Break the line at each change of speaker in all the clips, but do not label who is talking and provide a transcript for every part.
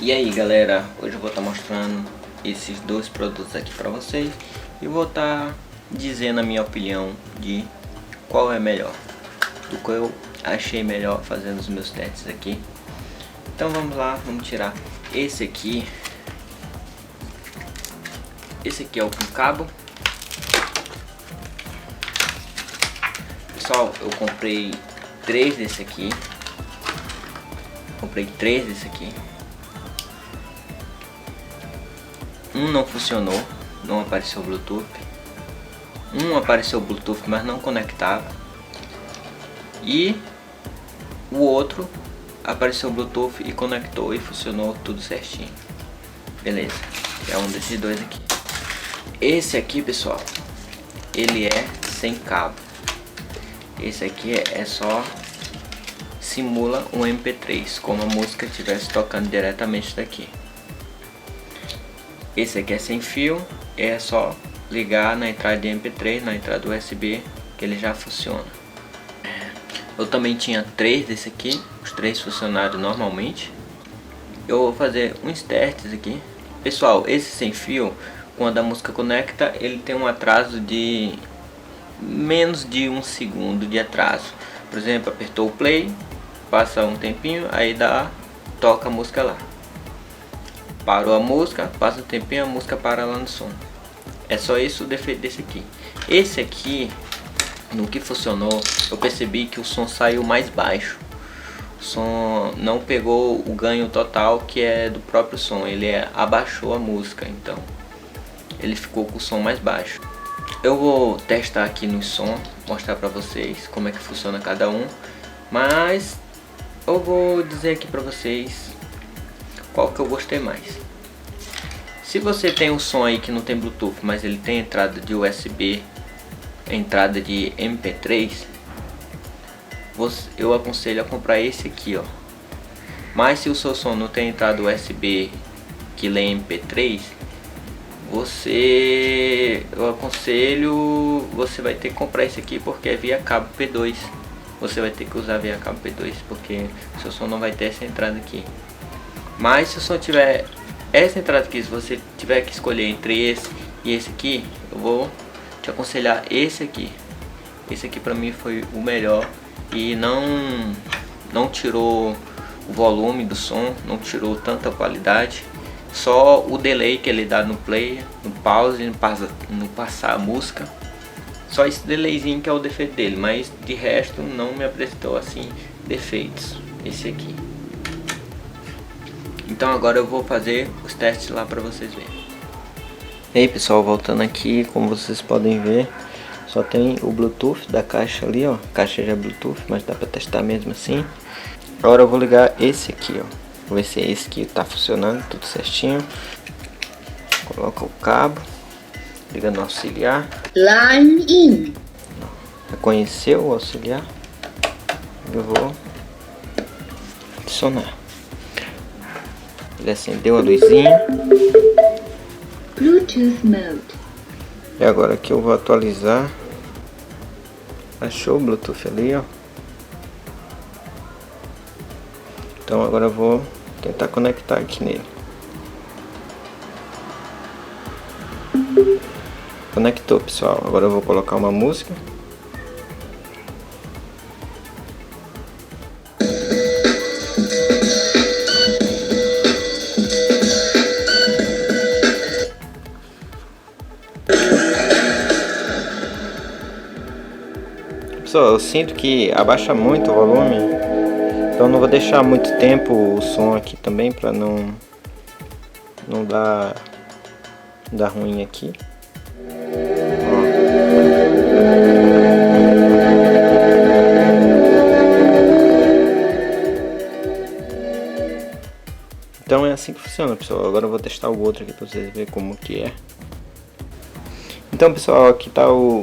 E aí galera, hoje eu vou estar mostrando esses dois produtos aqui para vocês e vou estar dizendo a minha opinião de qual é melhor, do que eu achei melhor fazendo os meus testes aqui. Então vamos lá, vamos tirar esse aqui. Esse aqui é o com cabo. Pessoal, eu comprei 3 desse aqui. Comprei 3 desse aqui. Um não funcionou, não apareceu Bluetooth. Um apareceu Bluetooth, mas não conectava. E o outro apareceu Bluetooth e conectou e funcionou tudo certinho. Beleza, é um desses dois aqui. Esse aqui, pessoal, ele é sem cabo. Esse aqui é só simula um MP3, como a música estivesse tocando diretamente daqui. Esse aqui é sem fio, é só ligar na entrada de MP3, na entrada USB, que ele já funciona. Eu também tinha 3 desse aqui, os 3 funcionaram normalmente. Eu vou fazer uns testes aqui. Pessoal, esse sem fio, quando a música conecta, ele tem um atraso de menos de 1 segundo de atraso. Por exemplo, apertou o play, passa um tempinho, aí toca a música lá. Parou a música, passa um tempinho, a música para lá no som. É só isso o defeito desse aqui. Esse aqui, no que funcionou, eu percebi que o som saiu mais baixo. O som não pegou o ganho total que é do próprio som, ele abaixou a música, então ele ficou com o som mais baixo. Eu vou testar aqui no som, mostrar para vocês como é que funciona cada um, mas eu vou dizer aqui para vocês qual que eu gostei mais. Se você tem um som aí que não tem Bluetooth, mas ele tem entrada de USB, entrada de MP3, eu aconselho a comprar esse aqui, ó. Mas se o seu som não tem entrada USB que lê MP3, eu aconselho, você vai ter que comprar esse aqui porque é via cabo P2. Você vai ter que usar via cabo P2 porque seu som não vai ter essa entrada aqui. Mas se o som tiver essa entrada aqui, se você tiver que escolher entre esse e esse aqui, eu vou te aconselhar esse aqui. Esse aqui pra mim foi o melhor e não tirou o volume do som, não tirou tanta qualidade. Só o delay que ele dá no play, no pause, no passar a música. Só esse delayzinho que é o defeito dele, mas de resto não me apresentou assim defeitos. Esse aqui. Então agora eu vou fazer os testes lá para vocês verem. E aí pessoal, voltando aqui, como vocês podem ver, só tem o Bluetooth da caixa ali, ó. A caixa já é Bluetooth, mas dá para testar mesmo assim. Agora eu vou ligar esse aqui, ó. Vou ver se esse aqui tá funcionando, tudo certinho. Coloca o cabo, liga no auxiliar.
Line in.
Reconheceu o auxiliar. Eu vou adicionar. Ele acendeu a luzinha.
Bluetooth mode.
E agora aqui eu vou atualizar. Achou o Bluetooth ali, ó. Então agora eu vou tentar conectar aqui nele. Conectou, pessoal. Agora eu vou colocar uma música. Pessoal, eu sinto que abaixa muito o volume, então não vou deixar muito tempo o som aqui também para não dar ruim aqui. Então é assim que funciona, pessoal. Agora eu vou testar o outro aqui para vocês verem como que é. Então pessoal, aqui tá o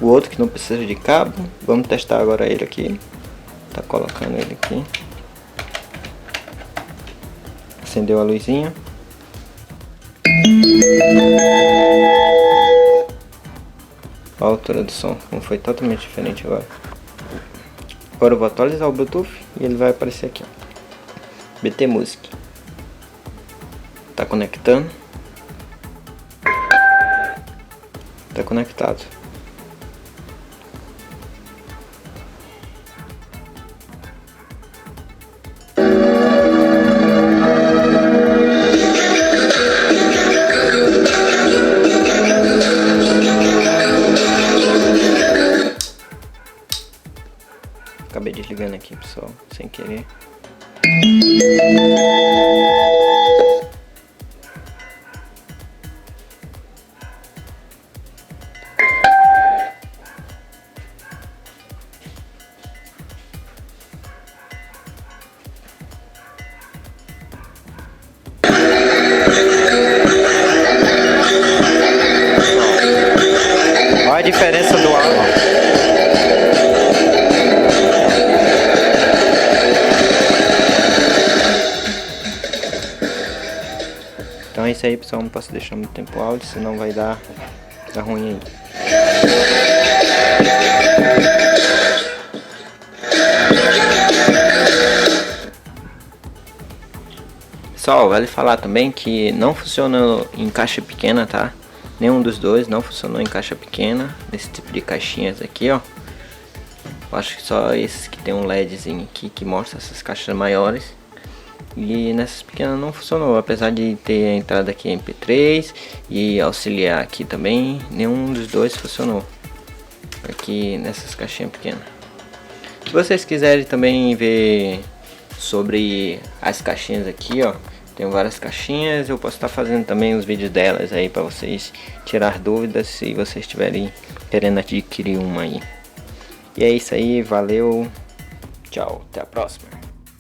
outro que não precisa de cabo. Vamos testar agora ele aqui. Tá colocando ele aqui. Acendeu a luzinha. A altura do som, como foi totalmente diferente agora. Agora eu vou atualizar o Bluetooth e ele vai aparecer aqui, ó. BT Music. Tá conectando. Tá conectado. Acabei desligando aqui, pessoal, sem querer. Olha a diferença do áudio. Então é isso aí, pessoal, não posso deixar muito tempo o áudio, senão vai dar ruim aí. Pessoal, vale falar também que não funciona em caixa pequena, tá? Nenhum dos dois não funcionou em caixa pequena, nesse tipo de caixinhas aqui, ó. Eu acho que só esses que tem um LEDzinho aqui que mostra essas caixas maiores. E nessas pequenas não funcionou, apesar de ter a entrada aqui MP3 e auxiliar aqui também, nenhum dos dois funcionou aqui nessas caixinhas pequenas. Se vocês quiserem também ver sobre as caixinhas aqui, ó, tem várias caixinhas, eu posso estar fazendo também os vídeos delas aí para vocês tirar dúvidas se vocês estiverem querendo adquirir uma aí. E é isso aí, valeu, tchau, até a próxima.